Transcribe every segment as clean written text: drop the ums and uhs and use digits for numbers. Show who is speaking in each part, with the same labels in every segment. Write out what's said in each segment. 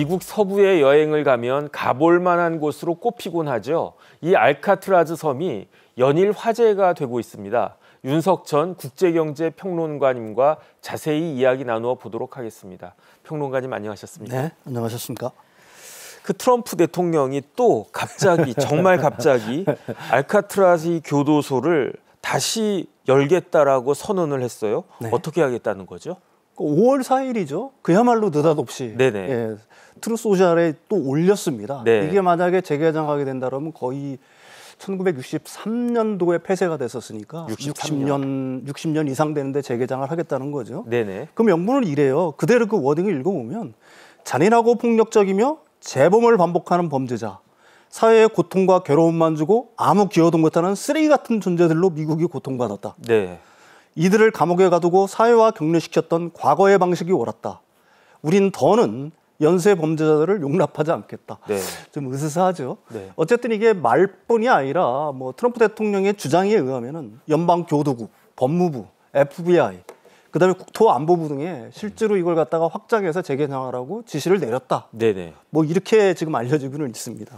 Speaker 1: 미국 서부에 여행을 가면 가볼 만한 곳으로 꼽히곤 하죠. 이 알카트라즈 섬이 연일 화제가 되고 있습니다. 윤석천 국제경제평론가님과 자세히 이야기 나누어 보도록 하겠습니다. 평론가님 안녕하셨습니까?
Speaker 2: 네, 안녕하셨습니까?
Speaker 1: 그 트럼프 대통령이 또 갑자기 정말 갑자기 알카트라즈 교도소를 다시 열겠다라고 선언을 했어요.
Speaker 2: 네.
Speaker 1: 어떻게 하겠다는 거죠?
Speaker 2: 5월 4일이죠. 그야말로 느닷없이
Speaker 1: 네네.
Speaker 2: 트루스 소셜에 또 올렸습니다.
Speaker 1: 네.
Speaker 2: 이게 만약에 재개장하게 된다면 거의 1963년도에 폐쇄가 됐었으니까 60년 이상 되는데 재개장을 하겠다는 거죠.
Speaker 1: 네네.
Speaker 2: 그 명분은 이래요. 그대로 그 워딩을 읽어보면 잔인하고 폭력적이며 재범을 반복하는 범죄자, 사회에 고통과 괴로움만 주고 아무 기여도 못하는 쓰레기 같은 존재들로 미국이 고통받았다.
Speaker 1: 네.
Speaker 2: 이들을 감옥에 가두고 사회화 격리시켰던 과거의 방식이 옳았다. 우린 더는 연쇄 범죄자들을 용납하지 않겠다.
Speaker 1: 네.
Speaker 2: 좀 으스스하죠.
Speaker 1: 네.
Speaker 2: 어쨌든 이게 말뿐이 아니라 뭐 트럼프 대통령의 주장에 의하면은 연방교도국, 법무부, FBI, 그다음에 국토안보부 등에 실제로 이걸 갖다가 확장해서 재개장하라고 지시를 내렸다.
Speaker 1: 네네.
Speaker 2: 뭐 이렇게 지금 알려지고는 있습니다.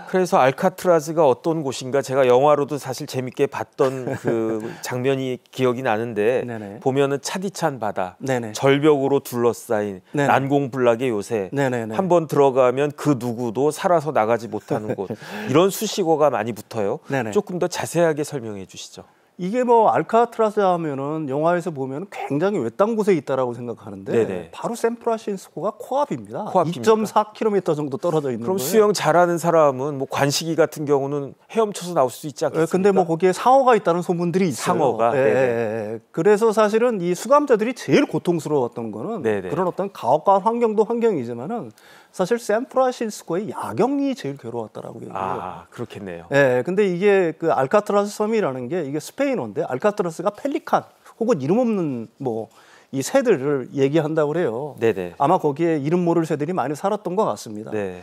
Speaker 1: 그래서 알카트라즈가 어떤 곳인가 제가 영화로도 사실 재밌게 봤던 그 장면이 기억이 나는데
Speaker 2: 네네.
Speaker 1: 보면은 차디찬 바다,
Speaker 2: 네네.
Speaker 1: 절벽으로 둘러싸인
Speaker 2: 네네.
Speaker 1: 난공불락의 요새,
Speaker 2: 네네네.
Speaker 1: 한번 들어가면 그 누구도 살아서 나가지 못하는 곳, 이런 수식어가 많이 붙어요.
Speaker 2: 네네.
Speaker 1: 조금 더 자세하게 설명해 주시죠.
Speaker 2: 이게 뭐 알카트라즈 하면은 영화에서 보면 굉장히 외딴 곳에 있다라고 생각하는데
Speaker 1: 네네.
Speaker 2: 바로 샌프란시스코가 코앞입니다.
Speaker 1: 코앞입니까?
Speaker 2: 2.4km 정도 떨어져 있는
Speaker 1: 그럼
Speaker 2: 거예요.
Speaker 1: 수영 잘하는 사람은 뭐 관식이 같은 경우는 헤엄쳐서 나올 수 있지 않겠습니까?
Speaker 2: 근데 뭐 거기에 상어가 있다는 소문들이 있어요.
Speaker 1: 상어가? 네네.
Speaker 2: 그래서 사실은 이 수감자들이 제일 고통스러웠던 거는
Speaker 1: 네네.
Speaker 2: 그런 어떤 가혹한 환경도 환경이지만은 사실 샌프란시스코의 야경이 제일 괴로웠다라고 얘기해요.
Speaker 1: 아, 그렇겠네요.
Speaker 2: 근데 이게 그 알카트라즈 섬이라는 게 이게 스페인어인데 알카트라스가 펠리칸 혹은 이름 없는 뭐 이 새들을 얘기한다고 그래요.
Speaker 1: 네네.
Speaker 2: 아마 거기에 이름 모를 새들이 많이 살았던 것 같습니다.
Speaker 1: 네.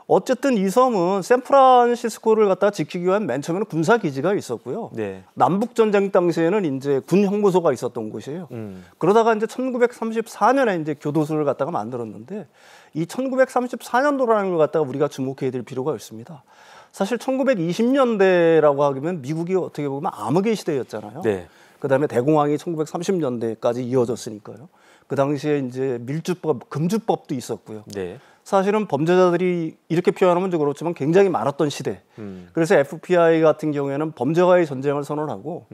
Speaker 2: 어쨌든 이 섬은 샌프란시스코를 갖다 지키기 위한 맨 처음에는 군사 기지가 있었고요.
Speaker 1: 네.
Speaker 2: 남북 전쟁 당시에는 이제 군 형무소가 있었던 곳이에요. 그러다가 이제 1934년에 이제 교도소를 갖다가 만들었는데 이 1934년도라는 걸 갖다가 우리가 주목해야 될 필요가 있습니다. 사실 1920년대라고 하면 미국이 어떻게 보면 암흑의 시대였잖아요.
Speaker 1: 네.
Speaker 2: 그다음에 대공황이 1930년대까지 이어졌으니까요. 그 당시에 이제 밀주법, 금주법도 있었고요.
Speaker 1: 네.
Speaker 2: 사실은 범죄자들이 이렇게 표현하면 좀 그렇지만 굉장히 많았던 시대. 그래서 FBI 같은 경우에는 범죄와의 전쟁을 선언하고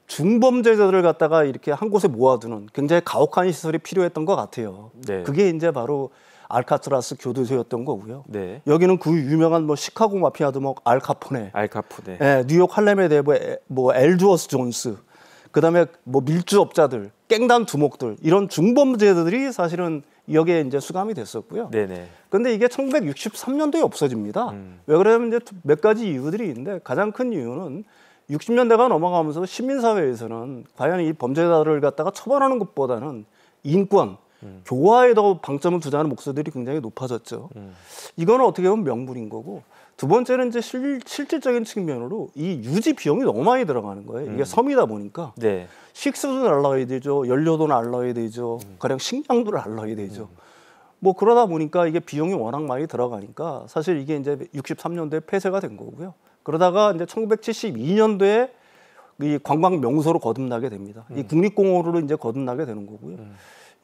Speaker 2: 중범죄자들을 갖다가 이렇게 한 곳에 모아두는 굉장히 가혹한 시설이 필요했던 것 같아요.
Speaker 1: 네.
Speaker 2: 그게 이제 바로 알카트라스 교도소였던 거고요.
Speaker 1: 네.
Speaker 2: 여기는 그 유명한 뭐 시카고 마피아 두목 알카포네,
Speaker 1: 알카포네.
Speaker 2: 뉴욕 할렘의 대부 뭐 엘주어스 존스, 그다음에 뭐 밀주업자들, 깽단 두목들 이런 중범죄자들이 사실은 여기에 이제 수감이 됐었고요.
Speaker 1: 네네.
Speaker 2: 근데 이게 1963년도에 없어집니다. 왜 그러냐면 이제 몇 가지 이유들이 있는데 가장 큰 이유는 60년대가 넘어가면서 시민사회에서는 과연 이 범죄자들을 갖다가 처벌하는 것보다는 인권, 교화에 더 방점을 두자는 목소리들이 굉장히 높아졌죠. 이거는 어떻게 보면 명분인 거고 두 번째는 이제 실질적인 측면으로 이 유지 비용이 너무 많이 들어가는 거예요. 이게 섬이다 보니까
Speaker 1: 네.
Speaker 2: 식수도 날라야 되죠, 연료도 날라야 되죠, 가령 식량도 날라야 되죠. 뭐 그러다 보니까 이게 비용이 워낙 많이 들어가니까 사실 이게 이제 63년도에 폐쇄가 된 거고요. 그러다가 이제 1972년도에 이 관광 명소로 거듭나게 됩니다. 이 국립공원으로 이제 거듭나게 되는 거고요.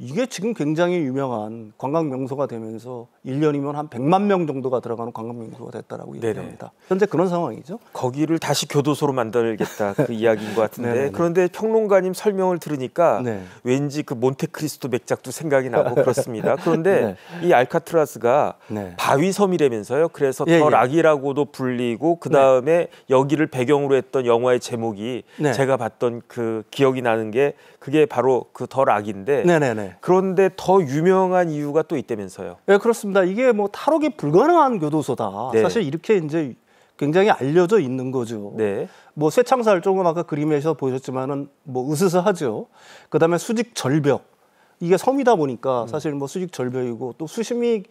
Speaker 2: 이게 지금 굉장히 유명한 관광 명소가 되면서 1년이면 한 100만 명 정도가 들어가는 관광 명소가 됐다라고 얘기합니다. 현재 그런 상황이죠.
Speaker 1: 거기를 다시 교도소로 만들겠다 그 이야기인 것 같은데
Speaker 2: 네네네.
Speaker 1: 그런데 평론가님 설명을 들으니까
Speaker 2: 네.
Speaker 1: 왠지 그 몬테크리스토 맥작도 생각이 나고 그렇습니다. 그런데
Speaker 2: 네.
Speaker 1: 이 알카트라스가
Speaker 2: 네.
Speaker 1: 바위섬이라면서요. 그래서
Speaker 2: 예,
Speaker 1: 더
Speaker 2: 예.
Speaker 1: 락이라고도 불리고 그 다음에 여기를 배경으로 했던 영화의 제목이
Speaker 2: 네.
Speaker 1: 제가 봤던 그 기억이 나는 게 그게 바로 그 더 락인데
Speaker 2: 네네네.
Speaker 1: 그런데 더 유명한 이유가 또 있다면서요.
Speaker 2: 네, 그렇습니다. 이게 뭐 탈옥이 불가능한 교도소다.
Speaker 1: 네.
Speaker 2: 사실 이렇게 이제 굉장히 알려져 있는 거죠.
Speaker 1: 네.
Speaker 2: 뭐 쇠창살 조금 아까 그림에서 보셨지만은 뭐 으스스하죠. 그다음에 수직 절벽. 이게 섬이다 보니까 사실 뭐 수직 절벽이고 또 수심이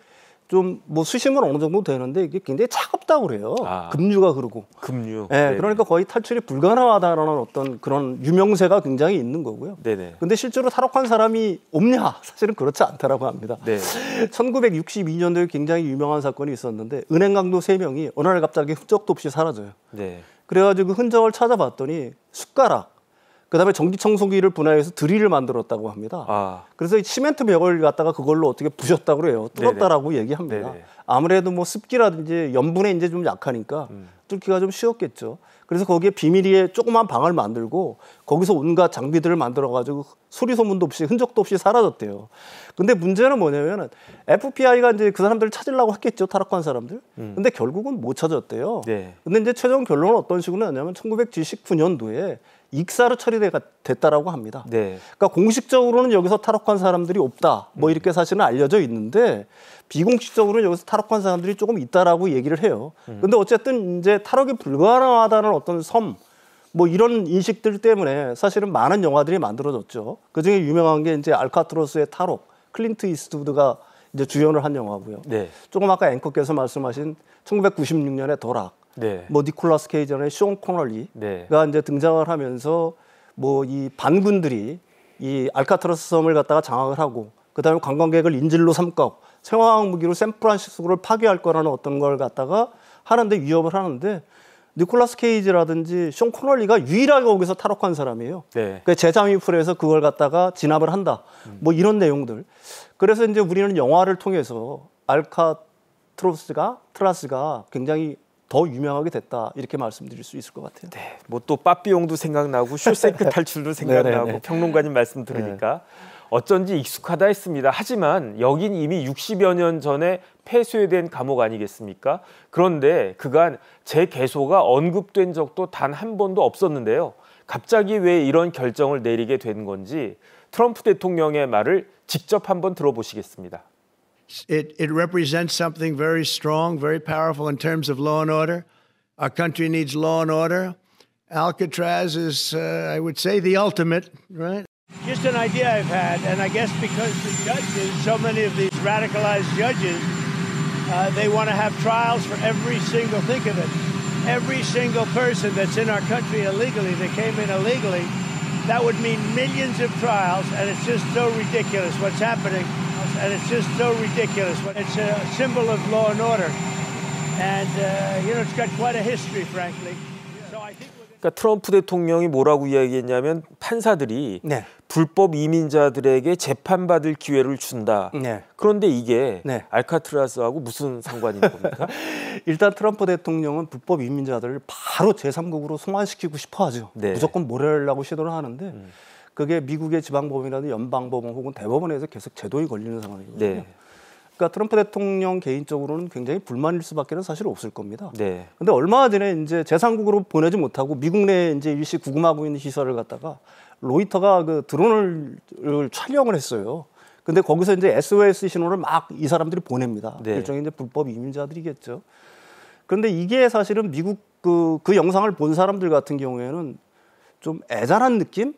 Speaker 2: 좀 뭐 수심은 어느 정도 되는데 이게 굉장히 차갑다고 그래요. 급류가 흐르고.
Speaker 1: 급류.
Speaker 2: 네, 그러니까 거의 탈출이 불가능하다라는 어떤 그런 유명세가 굉장히 있는 거고요.
Speaker 1: 네네.
Speaker 2: 근데 실제로 탈옥한 사람이 없냐? 사실은 그렇지 않다라고 합니다.
Speaker 1: 네.
Speaker 2: 1962년도에 굉장히 유명한 사건이 있었는데 은행 강도 3명이 어느 날 갑자기 흔적도 없이 사라져요.
Speaker 1: 네.
Speaker 2: 그래가지고 그 흔적을 찾아봤더니 숟가락, 그다음에 전기청소기를 분해해서 드릴을 만들었다고 합니다. 그래서 시멘트 벽을 갖다가 그걸로 어떻게 부셨다고 그래요. 뚫었다라고 얘기합니다.
Speaker 1: 네네.
Speaker 2: 아무래도 뭐 습기라든지 염분에 이제 좀 약하니까 뚫기가 좀 쉬웠겠죠. 그래서 거기에 비밀리에 조그만 방을 만들고 거기서 온갖 장비들을 만들어가지고 소리 소문도 없이 흔적도 없이 사라졌대요. 근데 문제는 뭐냐면은 FBI가 이제 그 사람들을 찾으려고 했겠죠. 탈옥한 사람들. 근데 결국은 못 찾았대요.
Speaker 1: 네.
Speaker 2: 근데 이제 최종 결론은 어떤 식으로 나냐면 1979년도에 익사로 처리됐다라고 합니다.
Speaker 1: 네.
Speaker 2: 그러니까 공식적으로는 여기서 탈옥한 사람들이 없다. 뭐 이렇게 사실은 알려져 있는데 비공식적으로는 여기서 탈옥한 사람들이 조금 있다라고 얘기를 해요. 근데 어쨌든 이제 탈옥이 불가능하다는 어떤 섬, 뭐 이런 인식들 때문에 사실은 많은 영화들이 만들어졌죠. 그 중에 유명한 게 이제 알카트로스의 탈옥, 클린트 이스트우드가 이제 주연을 한 영화고요.
Speaker 1: 네.
Speaker 2: 조금 아까 앵커께서 말씀하신 1996년의 도락,
Speaker 1: 네.
Speaker 2: 뭐 니콜라스 케이전의 쇼 코널리가
Speaker 1: 네.
Speaker 2: 이제 등장을 하면서 뭐 이 반군들이 이 알카트라스 섬을 갖다가 장악을 하고 그다음에 관광객을 인질로 삼고 생화학 무기로 샌프란시스코를 파괴할 거라는 어떤 걸 갖다가 하는데 위협을 하는데 니콜라스 케이지라든지 쇼 코널리가 유일하게 거기서 탈옥한 사람이에요.
Speaker 1: 네.
Speaker 2: 그 재잠입을 해서 그걸 갖다가 진압을 한다. 뭐 이런 내용들. 그래서 이제 우리는 영화를 통해서 알카트라스가 굉장히 더 유명하게 됐다 이렇게 말씀드릴 수 있을 것 같아요.
Speaker 1: 네, 뭐 또 빠삐용도 생각나고 쇼생크 탈출도 생각나고 평론가님 말씀 들으니까 어쩐지 익숙하다 했습니다. 하지만 여긴 이미 60여 년 전에 폐쇄된 감옥 아니겠습니까? 그런데 그간 재개소가 언급된 적도 단 한 번도 없었는데요. 갑자기 왜 이런 결정을 내리게 된 건지 트럼프 대통령의 말을 직접 한번 들어보시겠습니다.
Speaker 3: It represents something very strong, very powerful in terms of law and order. Our country needs law and order. Alcatraz is, I would say, the ultimate, right? Just an idea I've had, and I guess because the judges, so many of these radicalized judges, they want to have trials for every single, think of it, every single person that's in our country illegally, that came in illegally, that would mean millions of trials, and it's just so ridiculous what's happening. And it's just so ridiculous. It's a symbol of law and order. And, it's got quite a history, frankly. So I think
Speaker 1: 그러니까 트럼프 대통령이 뭐라고 이야기했냐면 판사들이 불법 이민자들에게 재판받을 기회를 준다. 그런데 이게 알카트라스하고 무슨 상관이 있는 겁니까?
Speaker 2: 일단 트럼프 대통령은 불법 이민자들을 바로 제3국으로 송환시키고 싶어 하죠. 무조건 몰아내려고 시도를 하는데 그게 미국의 지방법원이라든지 연방법원 혹은 대법원에서 계속 제동이 걸리는 상황이거든요. 그러니까 트럼프 대통령 개인적으로는 굉장히 불만일 수밖에는 사실 없을 겁니다. 근데 얼마 전에 이제 제3국으로 보내지 못하고 미국 내에 이제 일시 구금하고 있는 시설을 갖다가 로이터가 그 드론을 촬영을 했어요. 근데 거기서 이제 SOS 신호를 막 이 사람들이 보냅니다. 일종의 이제 불법 이민자들이겠죠. 그런데 이게 사실은 미국 그 영상을 본 사람들 같은 경우에는 좀 애잔한 느낌?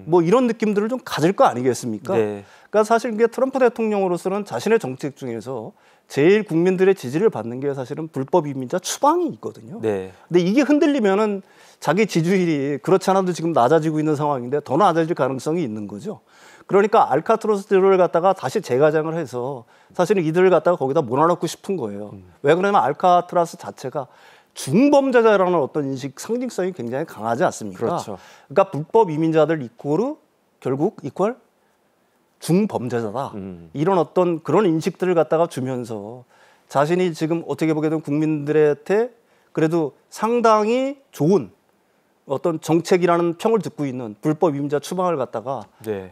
Speaker 2: 뭐 이런 느낌들을 좀 가질 거 아니겠습니까? 그러니까 사실 이게 트럼프 대통령으로서는 자신의 정책 중에서 제일 국민들의 지지를 받는 게 사실은 불법 이민자 추방이 있거든요. 근데 이게 흔들리면은 자기 지지율이 그렇지 않아도 지금 낮아지고 있는 상황인데 더 낮아질 가능성이 있는 거죠. 그러니까 알카트라스들을 갖다가 다시 재가장을 해서 사실은 이들을 갖다가 거기다 몰아넣고 싶은 거예요. 왜 그러냐면 알카트라스 자체가 중범죄자라는 어떤 인식 상징성이 굉장히 강하지 않습니까? 그러니까 불법 이민자들 이코르 결국 이퀄 중범죄자다. 이런 어떤 그런 인식들을 갖다가 주면서 자신이 지금 어떻게 보게 되면 국민들한테 그래도 상당히 좋은 어떤 정책이라는 평을 듣고 있는 불법 이민자 추방을 갖다가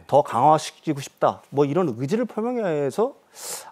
Speaker 2: 더 강화시키고 싶다. 뭐 이런 의지를 표명해서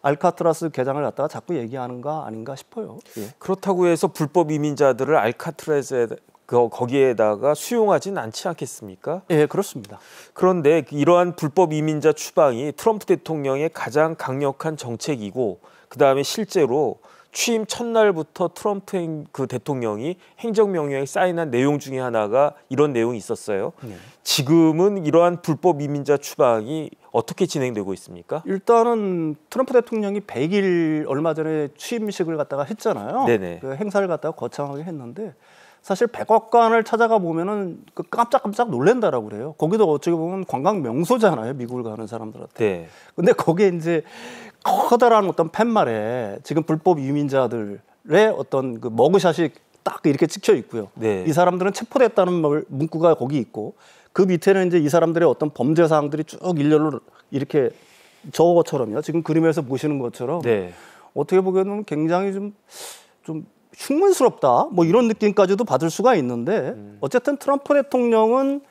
Speaker 2: 알카트라스 개장을 갖다가 자꾸 얘기하는가 아닌가 싶어요.
Speaker 1: 그렇다고 해서 불법 이민자들을 알카트라스에 거기에다가 수용하진 않지 않겠습니까?
Speaker 2: 그렇습니다.
Speaker 1: 그런데 이러한 불법 이민자 추방이 트럼프 대통령의 가장 강력한 정책이고 그다음에 실제로 취임 첫날부터 트럼프 그 대통령이 행정명령에 사인한 내용 중에 하나가 이런 내용이 있었어요. 지금은 이러한 불법 이민자 추방이 어떻게 진행되고 있습니까?
Speaker 2: 일단은 트럼프 대통령이 100일 얼마 전에 취임식을 갖다가 했잖아요.
Speaker 1: 네네.
Speaker 2: 그 행사를 갖다가 거창하게 했는데 사실 백악관을 찾아가 보면은 그 깜짝깜짝 놀란다라고 그래요. 거기도 어떻게 보면 관광 명소잖아요. 미국을 가는 사람들한테.
Speaker 1: 네.
Speaker 2: 근데 거기에 이제 커다란 어떤 팻말에 지금 불법 이민자들의 어떤 그 머그샷이 딱 이렇게 찍혀 있고요.
Speaker 1: 네.
Speaker 2: 이 사람들은 체포됐다는 문구가 거기 있고 그 밑에는 이제 이 사람들의 어떤 범죄 사항들이 쭉 일렬로 이렇게 저것처럼요. 지금 그림에서 보시는 것처럼
Speaker 1: 네.
Speaker 2: 어떻게 보면 굉장히 좀 흉문스럽다. 뭐 이런 느낌까지도 받을 수가 있는데 어쨌든 트럼프 대통령은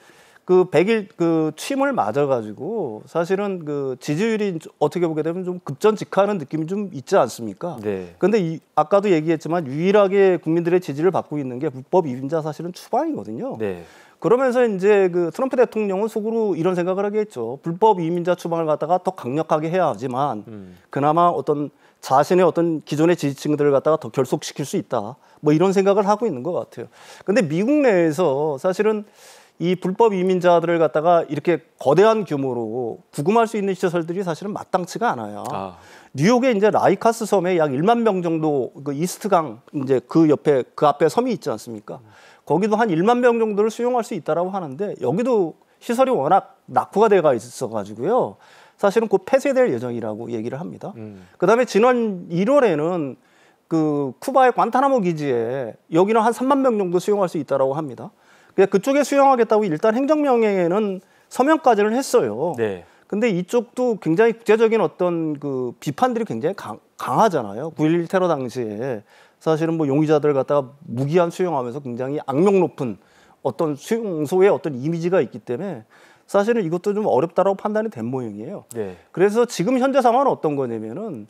Speaker 2: 그 100일 그 취임을 맞아가지고 사실은 그 지지율이 어떻게 보게 되면 좀 급전직하는 느낌이 좀 있지 않습니까?
Speaker 1: 네.
Speaker 2: 근데 아까도 얘기했지만 유일하게 국민들의 지지를 받고 있는 게 불법 이민자 사실은 추방이거든요.
Speaker 1: 네.
Speaker 2: 그러면서 이제 그 트럼프 대통령은 속으로 이런 생각을 하겠죠. 불법 이민자 추방을 갖다가 더 강력하게 해야 하지만 그나마 어떤 자신의 어떤 기존의 지지층들을 갖다가 더 결속시킬 수 있다. 뭐 이런 생각을 하고 있는 것 같아요. 근데 미국 내에서 사실은 이 불법 이민자들을 갖다가 이렇게 거대한 규모로 구금할 수 있는 시설들이 사실은 마땅치가 않아요. 뉴욕에 이제 라이카스 섬에 약 1만 명 정도 그 이스트강 이제 그 옆에 그 앞에 섬이 있지 않습니까? 거기도 한 1만 명 정도를 수용할 수 있다라고 하는데 여기도 시설이 워낙 낙후가 돼가 있어가지고요. 사실은 곧 폐쇄될 예정이라고 얘기를 합니다. 그다음에 지난 1월에는 그 쿠바의 관타나모 기지에 여기는 한 3만 명 정도 수용할 수 있다라고 합니다. 그쪽에 수용하겠다고 일단 행정명령에는 서명까지는 했어요.
Speaker 1: 네.
Speaker 2: 근데 이쪽도 굉장히 국제적인 어떤 그 비판들이 굉장히 강하잖아요. 9.11 테러 당시에 사실은 뭐 용의자들 갖다가 무기한 수용하면서 굉장히 악명 높은 어떤 수용소의 어떤 이미지가 있기 때문에 사실은 이것도 좀 어렵다라고 판단이 된 모양이에요.
Speaker 1: 네.
Speaker 2: 그래서 지금 현재 상황은 어떤 거냐면은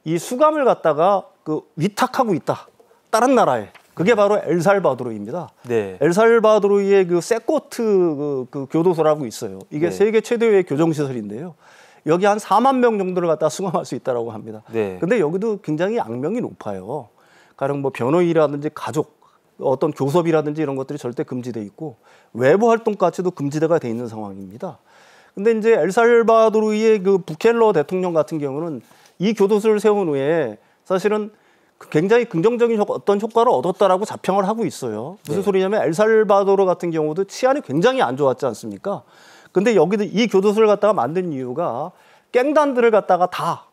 Speaker 2: 이 수감을 갖다가 그 위탁하고 있다. 다른 나라에. 그게 바로 엘살바도르입니다.
Speaker 1: 네.
Speaker 2: 엘살바도르의 그 세코트 그 교도소라고 있어요. 이게
Speaker 1: 네.
Speaker 2: 세계 최대의 교정시설인데요. 여기 한 4만 명 정도를 갖다 수감할 수 있다라고 합니다.
Speaker 1: 네.
Speaker 2: 근데 여기도 굉장히 악명이 높아요. 가령 뭐 변호인이라든지 가족, 어떤 교섭이라든지 이런 것들이 절대 금지돼 있고 외부 활동까지도 금지가 돼 있는 상황입니다. 근데 이제 엘살바도르의 그 부켈러 대통령 같은 경우는 이 교도소를 세운 후에 사실은 굉장히 긍정적인 어떤 효과를 얻었다라고 자평을 하고 있어요. 무슨
Speaker 1: 네.
Speaker 2: 소리냐면 엘살바도르 같은 경우도 치안이 굉장히 안 좋았지 않습니까? 근데 여기도 이 교도소를 갖다가 만든 이유가 갱단들을 갖다가 다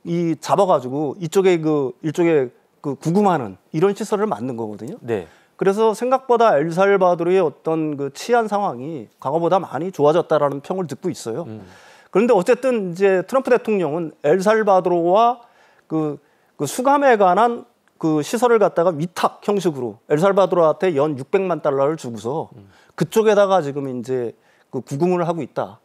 Speaker 2: 이 잡아가지고 이쪽에 일종의 그 구금하는 이런 시설을 만든 거거든요.
Speaker 1: 네.
Speaker 2: 그래서 생각보다 엘살바도르의 어떤 그 치안 상황이 과거보다 많이 좋아졌다라는 평을 듣고 있어요. 그런데 어쨌든 이제 트럼프 대통령은 엘살바도르와 그 수감에 관한 그 시설을 갖다가 위탁 형식으로 엘살바도르한테 연 600만 달러를 주고서 그쪽에다가 지금 이제 그 구금을 하고 있다.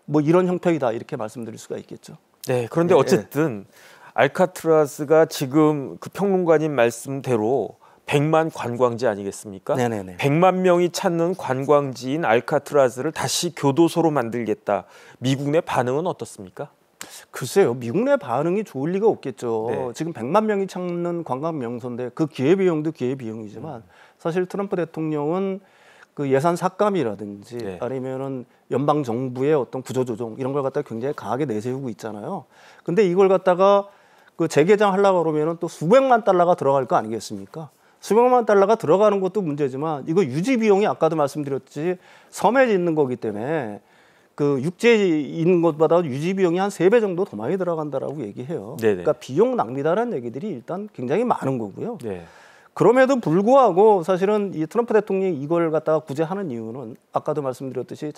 Speaker 2: 뭐 이런 형편이다 이렇게 말씀드릴 수가 있겠죠.
Speaker 1: 네. 그런데 어쨌든 알카트라즈가 지금 그 평론가님 말씀대로 100만 관광지 아니겠습니까?
Speaker 2: 네네네.
Speaker 1: 100만 명이 찾는 관광지인 알카트라즈를 다시 교도소로 만들겠다. 미국 내 반응은 어떻습니까?
Speaker 2: 글쎄요. 미국 내 반응이 좋을 리가 없겠죠.
Speaker 1: 네.
Speaker 2: 지금 100만 명이 찾는 관광 명소인데 그 기회비용도 기회비용이지만 사실 트럼프 대통령은 그 예산 삭감이라든지
Speaker 1: 네.
Speaker 2: 아니면은 연방 정부의 어떤 구조조정 이런 걸 갖다가 굉장히 강하게 내세우고 있잖아요. 근데 이걸 갖다가 그 재개장하려고 그러면은 또 수백만 달러가 들어갈 거 아니겠습니까? 수백만 달러가 들어가는 것도 문제지만 이거 유지 비용이 아까도 말씀드렸지 섬에 있는 거기 때문에 그 육지에 있는 것보다 유지 비용이 한 3배 정도 더 많이 들어간다라고 얘기해요.
Speaker 1: 네네.
Speaker 2: 그러니까 비용 낭비다라는 얘기들이 일단 굉장히 많은 거고요.
Speaker 1: 네.
Speaker 2: 그럼에도 불구하고 사실은 이 트럼프 대통령이 이걸 갖다가 구제하는 이유는 아까도 말씀드렸듯이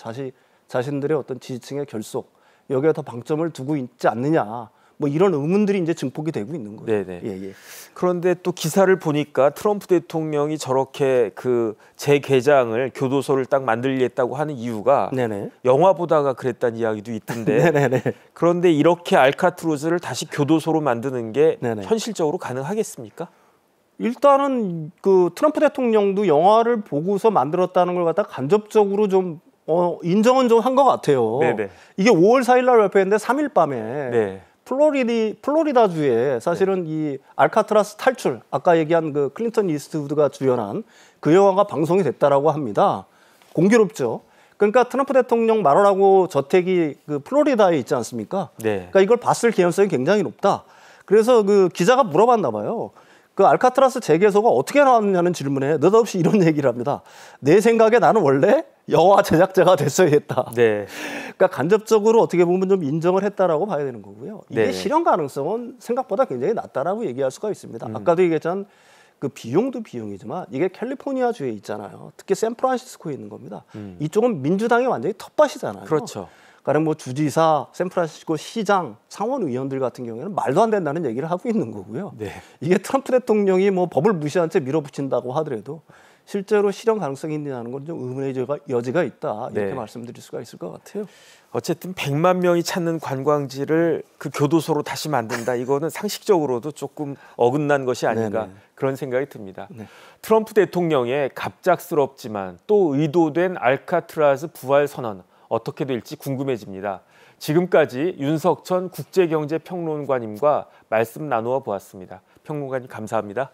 Speaker 2: 자신들의 어떤 지지층의 결속 여기에 더 방점을 두고 있지 않느냐 뭐 이런 의문들이 이제 증폭이 되고 있는 거예요.
Speaker 1: 네네.
Speaker 2: 예.
Speaker 1: 그런데 또 기사를 보니까 트럼프 대통령이 저렇게 그 재개장을 교도소를 딱 만들겠다고 하는 이유가
Speaker 2: 네네.
Speaker 1: 영화 보다가 그랬다는 이야기도 있던데
Speaker 2: 네네네.
Speaker 1: 그런데 이렇게 알카트라즈를 다시 교도소로 만드는 게
Speaker 2: 네네.
Speaker 1: 현실적으로 가능하겠습니까?
Speaker 2: 일단은 그 트럼프 대통령도 영화를 보고서 만들었다는 걸 갖다 간접적으로 좀 인정은 좀 한 것 같아요.
Speaker 1: 네네.
Speaker 2: 이게 5월 4일 날 발표했는데 3일 밤에
Speaker 1: 네.
Speaker 2: 플로리다주에 사실은 이 알카트라스 탈출, 아까 얘기한 그 클린턴 이스트우드가 주연한 그 영화가 방송이 됐다라고 합니다. 공교롭죠. 그러니까 트럼프 대통령 마라라고 저택이 그 플로리다에 있지 않습니까?
Speaker 1: 네.
Speaker 2: 그러니까 이걸 봤을 개연성이 굉장히 높다. 그래서 그 기자가 물어봤나 봐요. 그 알카트라스 재개소가 어떻게 나왔느냐는 질문에 느닷없이 이런 얘기를 합니다. 내 생각에 나는 원래 영화 제작자가 됐어야 했다.
Speaker 1: 네.
Speaker 2: 그러니까 간접적으로 어떻게 보면 좀 인정을 했다라고 봐야 되는 거고요. 이게
Speaker 1: 네.
Speaker 2: 실현 가능성은 생각보다 굉장히 낮다라고 얘기할 수가 있습니다. 아까도 얘기했지만 그 비용도 비용이지만 이게 캘리포니아주에 있잖아요. 특히 샌프란시스코에 있는 겁니다. 이쪽은 민주당이 완전히 텃밭이잖아요.
Speaker 1: 그렇죠.
Speaker 2: 가령 뭐 주지사, 샌프란시스코 시장, 상원 의원들 같은 경우에는 말도 안 된다는 얘기를 하고 있는 거고요.
Speaker 1: 네.
Speaker 2: 이게 트럼프 대통령이 뭐 법을 무시한 채 밀어붙인다고 하더라도 실제로 실현 가능성이 있느냐는 건 좀 의문의 여지가 있다. 이렇게
Speaker 1: 네.
Speaker 2: 말씀드릴 수가 있을 것 같아요.
Speaker 1: 어쨌든 100만 명이 찾는 관광지를 그 교도소로 다시 만든다. 이거는 상식적으로도 조금 어긋난 것이 아닌가
Speaker 2: 네네.
Speaker 1: 그런 생각이 듭니다.
Speaker 2: 네.
Speaker 1: 트럼프 대통령의 갑작스럽지만 또 의도된 알카트라즈 부활 선언 어떻게 될지 궁금해집니다. 지금까지 윤석천 국제경제평론가님과 말씀 나누어 보았습니다. 평론가님 감사합니다.